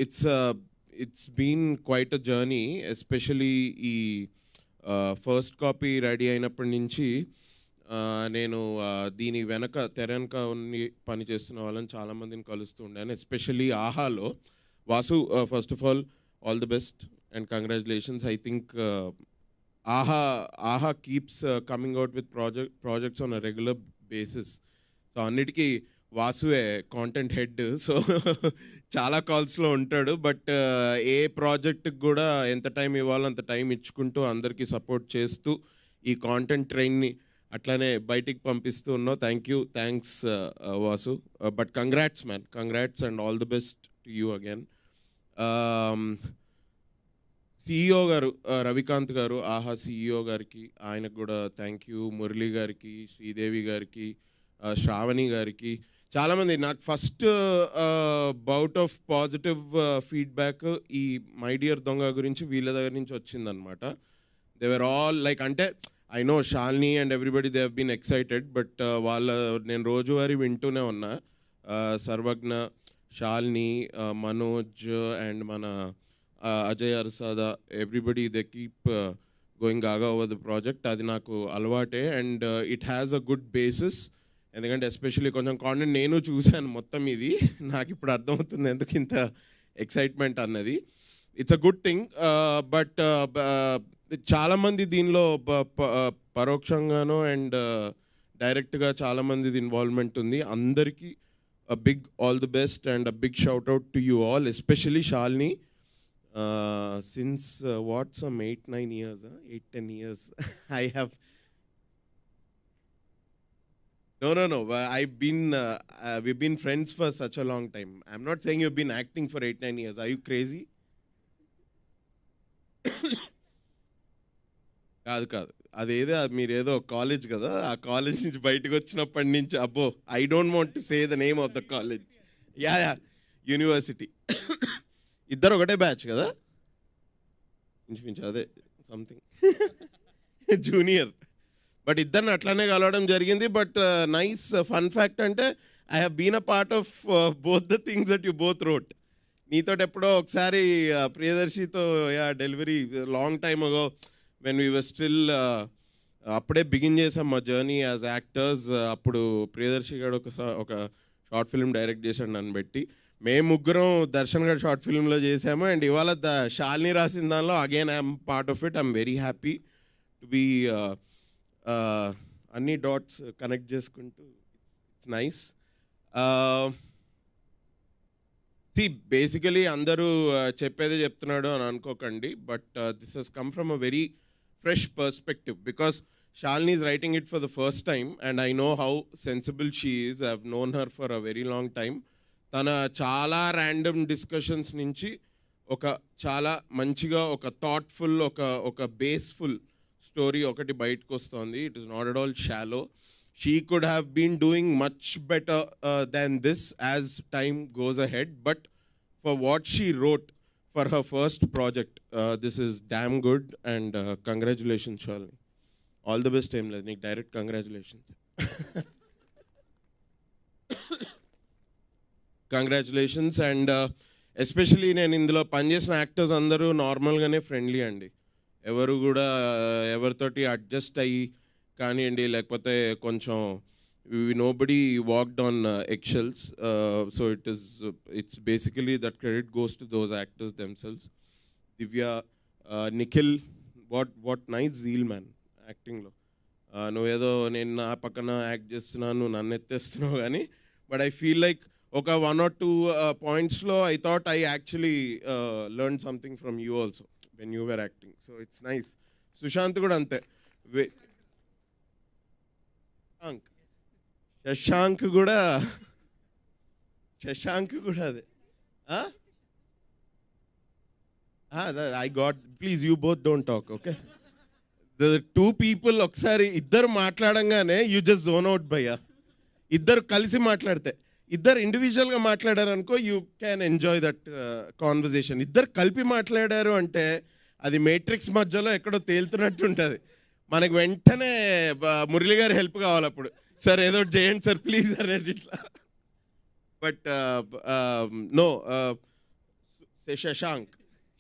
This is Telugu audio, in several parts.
it's been quite a journey, especially ఈ ఫస్ట్ కాపీ రెడీ అయినప్పటి నుంచి నేను దీని తెర వెనక ఉన్ని పని చేస్తున్న వాళ్ళని చాలామందిని కలుస్తూ ఉండాను, ఎస్పెషల్లీ ఆహాలో. Vasu, first of all the best and congratulations. I think Aha keeps coming out with projects on a regular basis. So అన్నిటికీ వాసువే కాంటెంట్ హెడ్, సో చాలా కాల్స్లో ఉంటాడు. బట్ ఏ ప్రాజెక్ట్కి కూడా ఎంత టైం ఇవ్వాలో అంత టైం ఇచ్చుకుంటూ అందరికీ సపోర్ట్ చేస్తూ ఈ కాంటెంట్ ట్రైన్ని అట్లానే బయటికి పంపిస్తూ ఉన్నావు. Thanks Vasu. But congrats man, congrats and all the best to you again. CEO గారు, రవికాంత్ గారు, ఆహా CEO గారికి, ఆయనకు కూడా థ్యాంక్ యూ. మురళి గారికి, శ్రీదేవి గారికి, శ్రావణి గారికి, చాలామంది. నాకు first bout of positive feedback ఈ మై డియర్ దొంగ గురించి వీళ్ళ దగ్గర నుంచి వచ్చిందనమాట. దే వర్ ఆల్ లైక్, అంటే I know Shalini and everybody they have been excited, but నేను రోజువారీ వింటూనే ఉన్నా. సర్వజ్ఞ, శాలిని, మనోజ్ అండ్ మన అజయ్ అర్సాదా, everybody they keep going gaga over the project. అది నాకు అలవాటే and it has a good basis. ఎందుకంటే ఎస్పెషల్లీ కొంచెం కాంటెంట్ నేను చూశాను మొత్తం. ఇది నాకు ఇప్పుడు అర్థమవుతుంది ఎందుకు ఇంత ఎక్సైట్మెంట్ అన్నది. It's a good thing. But చాలామంది దీనిలో పరోక్షంగానో అండ్ డైరెక్ట్గా చాలామంది ఇన్వాల్వ్మెంట్ ఉంది. అందరికీ big all the best and a big shout out to you all, especially Shalini. Since what, some 8-9 years, 8-10 years I have no we've been friends for such a long time. I'm not saying you've been acting for 8-9 years. Are you crazy? కాదు అదేదో మీరేదో కాలేజ్ కదా, ఆ కాలేజ్ నుంచి బయటకు వచ్చినప్పటి నుంచి అబ్బో, I don't want to say the name of the college. Yeah university. ఇద్దరు ఒకటే బ్యాచ్ కదా, ఇంచుమించు అదే సంథింగ్ జూనియర్. బట్ ఇద్దరిని అట్లానే కలవడం జరిగింది. బట్ నైస్ ఫన్ ఫ్యాక్ట్ అంటే I have been a part of both the things that you both wrote. నీతో ఎప్పుడో ఒకసారి ప్రియదర్శితో delivery long time ago when we were still, అప్పుడే బిగిన్ చేసాం మా జర్నీ యాజ్ యాక్టర్స్. అప్పుడు ప్రియదర్శి గారు ఒక షార్ట్ ఫిల్మ్ డైరెక్ట్ చేశాడు నన్ను పెట్టి. మేము ముగ్గురం దర్శన్ గారు షార్ట్ ఫిల్మ్లో చేసాము. అండ్ ఇవాళ శాలిని రాసిన దానిలో again I'm part of it. I'm very happy to be అన్ని డాట్స్ కనెక్ట్ చేసుకుంటూ. It's nice. బేసికలీ అందరూ చెప్పేదే చెప్తున్నాడు అని అనుకోకండి, but this he's come from a very fresh perspective because Shalini is writing it for the first time and I know how sensible she is. I have known her for a very long time. తన చాలా ర్యాండమ్ డిస్కషన్స్ నుంచి ఒక చాలా మంచిగా ఒక థాట్ఫుల్ ఒక బేస్ఫుల్ స్టోరీ ఒకటి బయటకు వస్తుంది. It is not at all shallow. She could have been doing much better than this as time goes ahead, but for what she wrote for her first project this is damn good and congratulations Shalini. All the best. ఏం లేదు, నీకు direct congratulations. Congratulations. And especially నేను ఇందులో పనిచేసిన యాక్టర్స్ అందరూ నార్మల్గానే ఫ్రెండ్లీ అండి. ఎవరు కూడా ఎవరితోటి అడ్జస్ట్ అయ్యి కానివ్వండి, లేకపోతే కొంచెం nobody walked on excels. So it's basically that credit goes to those actors themselves. Divya, Nikhil, what nice zeal man యాక్టింగ్లో. నువ్వేదో నేను నా పక్కన యాక్ట్ చేస్తున్నాను, నన్ను ఎత్తేస్తున్నావు కానీ, బట్ ఐ ఫీల్ లైక్ ఒక 1 or 2 పాయింట్స్లో I thought I actually learn something from you also when you were acting. So it's nice. Sushant కూడా అంతే. శశాంక్ కూడా అదే. I got, please you both don't talk, okay? The 2 people ఒకసారి ఇద్దరు మాట్లాడంగానే యూ జస్ట్ జోన్ అవుట్ భయ్యా. ఇద్దరు కలిసి మాట్లాడితే, ఇద్దరు ఇండివిజువల్గా మాట్లాడారు అనుకో, you can enjoy that conversation. ఇద్దరు కలిపి మాట్లాడారు అంటే అది మేట్రిక్స్ మధ్యలో ఎక్కడో తేలుతున్నట్టు ఉంటుంది. మనకు వెంటనే మురళి గారి హెల్ప్ కావాలి అప్పుడు. సార్ ఏదో చేయండి సార్ ప్లీజ్ అనేది ఇట్లా. But no, Shashank.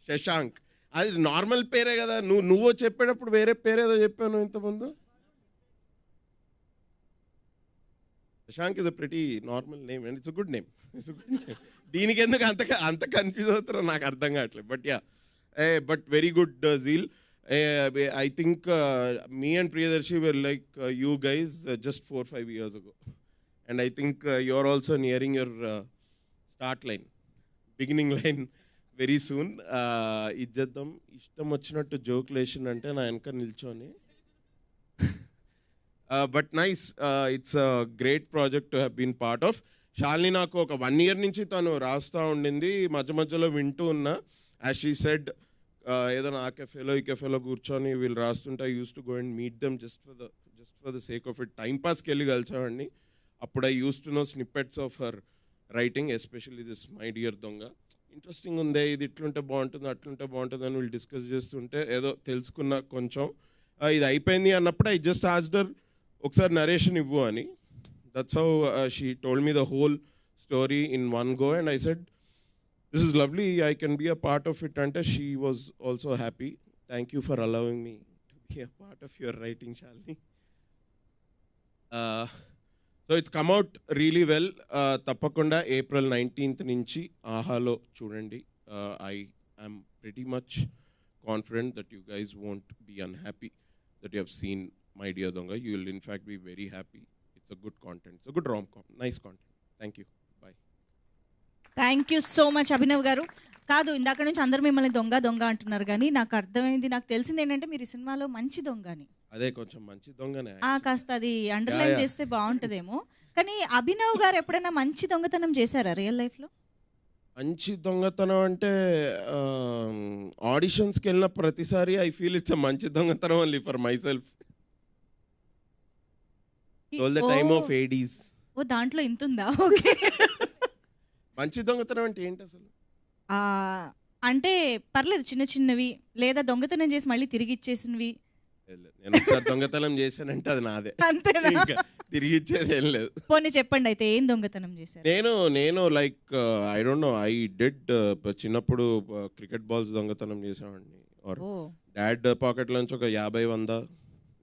శశాంక్ అది నార్మల్ పేరే కదా. నువ్వు చెప్పేటప్పుడు వేరే పేరేదో చెప్పాను ఇంతకుముందు. Shashank is a pretty normal name and it's a good name. దీనికి ఎందుకు అంత కన్ఫ్యూజ్ అవుతారో నాకు అర్థం కావట్లేదు. But yeah, but very good zeal. I think me and Priyadarshi were like you guys just 4-5 years ago. And I think you're also nearing your start line, beginning line very soon. ఇజ్జద్దం ఇష్టం వచ్చినట్టు జోక్లేషన్ అంటే నా వెనక నిల్చొని. But nice, it's a great project to have been part of. Shalini నాకు ఒక 1 year నుంచి తను రాస్తూ ఉండింది, మధ్య మధ్యలో వింటూ ఉన్నా. యాజ్ షీ సెడ్, ఏదైనా ఆ కెఫేలో ఈ కెఫేలో కూర్చొని వీళ్ళు రాస్తుంటే I use to go and meet them just for the sake of it. టైంపాస్కి వెళ్ళి కలిసేవాడిని. అప్పుడు I use to know snippets of her writing, especially this my dear Donga. Interesting ఉంది, ఇది ఇట్లుంటే బాగుంటుంది అట్లుంటే బాగుంటుంది అని వీళ్ళు డిస్కస్ చేస్తుంటే ఏదో తెలుసుకున్న కొంచెం. ఇది అయిపోయింది అన్నప్పుడు ఐ జస్ట్ ఆస్క్డ్ ఒకసారి నరేషన్ ఇవ్వు అని. That's how she told me the whole story in one go and I said this is lovely, I can be a part of it. And she was also happy. Thank you for allowing me to be a part of your writing, Shalini. So it's come out really well. Tappakunda April 19th nunchi Ahalo chudandi. I am pretty much confident that you guys won't be unhappy that you have seen My Dear Donga. You will in fact be very happy. It's a good content. It's a good rom-com. Nice content. Thank you. Thank you so much Abhinav గారు. కాదు, ఇందాక నుంచి అందరూ మిమ్మల్ని దొంగ దొంగ అంటున్నారు, కానీ నాకు అర్థమైంది, నాకు తెలిసింది ఏంటంటే మీరు ఈ సినిమాలో మంచి దొంగ అని. అదే కొంచెం మంచి దొంగనే. కాస్త అది అండర్లైన్ చేస్తే బాగుంటుందేమో. కానీ అభినవ్ గారు ఎప్పుడైనా మంచి దొంగతనం చేశారా రియల్ లైఫ్లో? మంచి దొంగతనం అంటే ఆడిషన్స్కి వెళ్ళిన ప్రతిసారి ఐ ఫీల్ ఇట్స్ అ మంచి దొంగతనం only for myself. All the time of ADs. ఓ, దాంట్లో ఇంత ఉందా? ఓకే. మంచి దొంగతనం అంటే ఏంటి అసలు? అంటే పర్లేదు, చిన్న చిన్నవి లేదా దొంగతనం చేసి మళ్ళీ తిరిగి ఇచ్చేసినవి. నేను ఒకసారి దొంగతనం చేశానంటే అది నాదే, ఇంకా తిరిగి ఇచ్చేది ఏం లేదు. పోనీ చెప్పండి అయితే, ఏం దొంగతనం చేశారు? నేను like I don't no, I did చిన్నప్పుడు క్రికెట్ బాల్స్ దొంగతనం చేసామండి. డాడ్ పాకెట్ నుంచి ఒక 50-100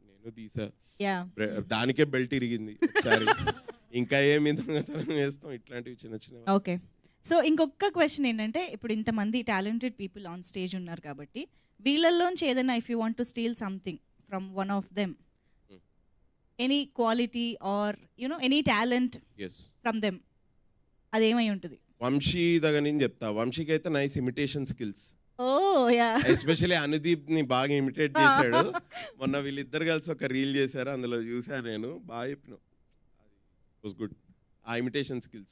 నేను తీసా. దానికే బెల్ట్ ఇరిగింది ఒకసారి. ఇంకా ఏమి దొంగతనం చేస్తాం, ఇట్లాంటివి చిన్న చిన్న. ఓకే, సో ఇంకొక క్వశ్చన్ ఏంటంటే, ఇప్పుడు ఇంతమంది టాలెంటెడ్ పీపుల్ ఆన్ స్టేజ్ ఉన్నారు కాబట్టి వీళ్ళల్లోంచి ఏదైనా, if you want to steal something from one of them, any quality or you know any talent from them, అదేమై ఉంటుంది? వంశీ దగ్గర నుంచి చెప్తా. వంశీకి అయితే nice imitation skills. Oh yeah, especially Anudeep ని బాగా ఇమిటేట్ చేశాడు. మొన్న వీళ్ళిద్దరు కలిసి ఒక రీల్ చేశారు, అందులో చూసాను నేను. బాగా చెప్పిన, was good. Imitation skills,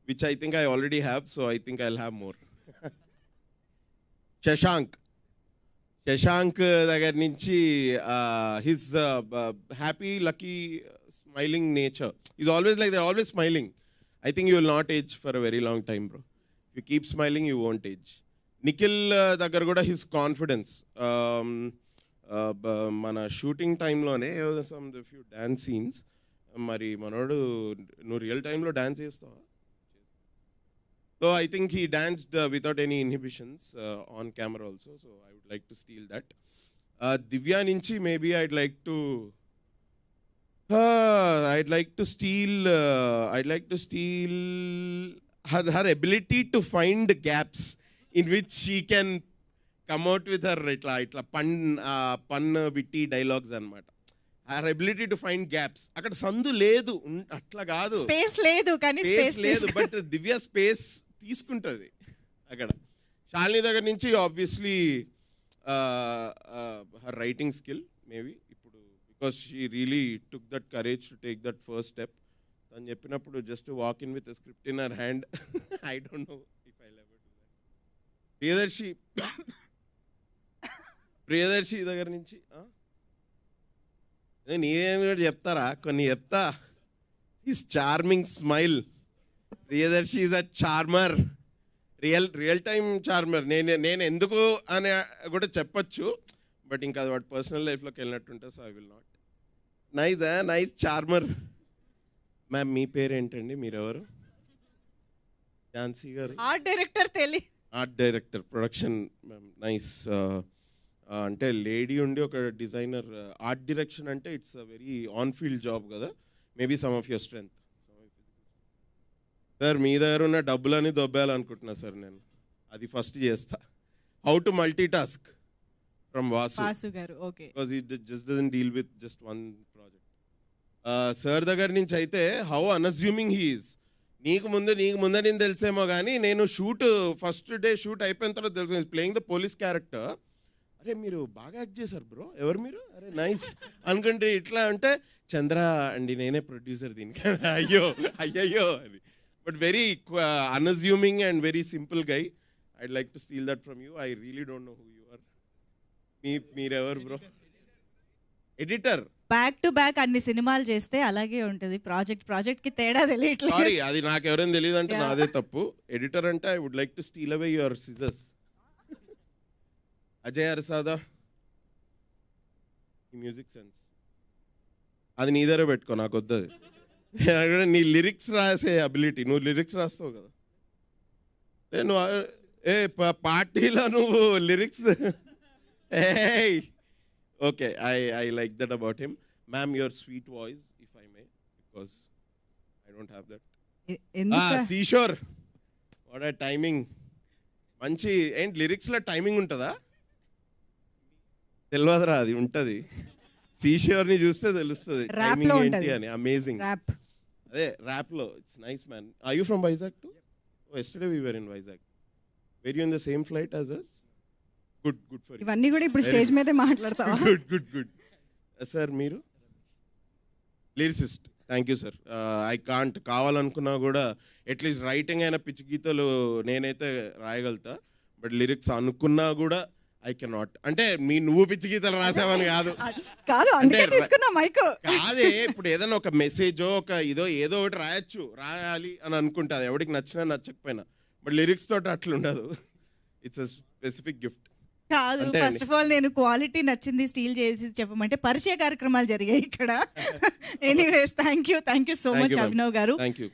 which I think I already have, so I think I'll have more. Shashank దగ్గర నుంచి his happy, lucky, smiling nature. He's always like that, always smiling. I think you will not age for a very long time, bro. If you keep smiling, you won't age. Nikhil దగ్గర కూడా his confidence. మన షూటింగ్ టైంలోనే some few dance scenes. మరి మనోడు, నువ్వు రియల్ టైంలో డాన్స్ చేస్తావా? So I think he danced without any inhibitions on camera also. So I would like to steal that. Divya నుంచి maybe I'd like to steal her ability to find gaps in which she can come out with her ఇట్లా పన్ విట్టి డైలాగ్స్ అన్నమాట. her ability to find gaps. అక్కడ సందు లేదు, అట్లా కాదు, స్పేస్ లేదు, కానీ స్పేస్ లేదు, బట్ దివ్య స్పేస్ తీసుకుంటుంది అక్కడ. శాలిని దగ్గర నుంచి obviously her writing skill maybe ఇప్పుడు, because she really took that courage to take that first step. తను చెప్పినప్పుడు just walk in with script in her hand. I don't know if I ever do that. Priyadarshi దగ్గర నుంచి నేనేమి కూడా చెప్తారా, కొన్ని చెప్తా. His charming smile. Priyadarshi is a charmer, real time charmer. నేను ఎందుకు అని కూడా చెప్పచ్చు, బట్ ఇంకా అది వాటి పర్సనల్ లైఫ్లోకి వెళ్ళినట్టుంటే, so I will not. Nice charmer. Ma'am మీ పేరు ఏంటండి? మీరెవరు? Jhansi garu. Art director art director production nice. అంటే లేడీ ఉండి ఒక డిజైనర్ ఆర్ట్ డైరెక్షన్ అంటే it's a very on field job కదా. Maybe some of your strength. Sir మీ దగ్గర ఉన్న డబ్బులని దొబ్బేయాలనుకుంటున్నా సార్ నేను. అది ఫస్ట్ చేస్తా. How to multitask from Vasu garu. Okay. Because it just doesn't deal with just one project. Sir దగ్గర నుంచి అయితే హౌ అన్అస్యూమింగ్ హీ ఈజ్. నీకు ముందే నేను తెలిసేమో కానీ నేను షూట్ ఫస్ట్ డే షూట్ అయిపోయిన తర్వాత తెలుసు ప్లేయింగ్ ద పోలీస్ క్యారెక్టర్. అరే మీరు బాగా యాక్ట్ చేశారు బ్రో, ఎవరు మీరు, అరే నైస్ అనుకుంటే ఇట్లా అంటే చంద్ర అండి నేనే ప్రొడ్యూసర్ దీనికి. అయ్యయ్యో అది. But very unassuming and very simple guy. I'd like to steal that from you. I really don't know who you are. మీరెవరు bro? Editor. Back to back అన్ని సినిమాలు చేస్తే అలాగే ఉంటుంది. ప్రాజెక్ట్ కి తేడా తెలియట్లేదు. సారీ, అది నాకు ఎవరైనా తెలియదు అంటే Yeah. నాదే తప్పు. ఎడిటర్ అంటే I would like to steal away your scissors. Ajay Arasada ఈ మ్యూజిక్ సెన్స్ అది నీ దగ్గర పెట్టుకో, నాకు వద్దు అది. నీ లిరిక్స్ రాసే అబిలిటీ, నువ్వు లిరిక్స్ రాస్తావు కదా. నువ్వు పార్టీలో నువ్వు lyrics. Okay, I like that about him. Ma'am your sweet voice if I may, because I don't have that. Seashore what ఆ టైమింగ్. మంచి ఏంటి లిరిక్స్లో టైమింగ్ ఉంటుందా? తెలియదురా, అది ఉంటుంది. సీషోర్ని చూస్తే తెలుస్తుంది టైమింగ్ ఏంటి అని. అమేజింగ్. అదే ర్యాప్లో it's nice man. Are you from Vizag too? Yesterday we were in Vizag. Were you in the same flight as us? Good for you. ఇవన్నీ కూడా ఇప్పుడు స్టేజ్ మీదే మాట్లాడతావా? గుడ్. సార్ మీరు lyricist. Thank you sir. I can't. కావాలనుకున్నా కూడా అట్లీస్ట్ రైటింగ్ అయిన పిచ్చి గీతలు నేనైతే రాయగలుగుతా. బట్ లిరిక్స్ అనుకున్నా కూడా ఐ కెనాట్. అంటే నువ్వు పిచ్చి గీతలు రాసావని కాదు, అందుకే తీసుకున్నా మైక్. కాదే ఇప్పుడు ఏదైనా ఒక మెసేజో ఒక ఏదో ఒకటి రాయాలి అని అనుకుంటా, అది ఎవరికి నచ్చినా నచ్చకపోయినా. బట్ లిరిక్స్ తోటి అట్లా ఉండదు. It's a specific gift. కాదు, ఫస్ట్ ఆఫ్ ఆల్ నేను క్వాలిటీ నచ్చింది స్టీల్ చేసి చెప్పమంటే పరిచయ కార్యక్రమాలు జరిగాయి ఇక్కడ. Anyways thank you so much Abhinav garu. Thank you.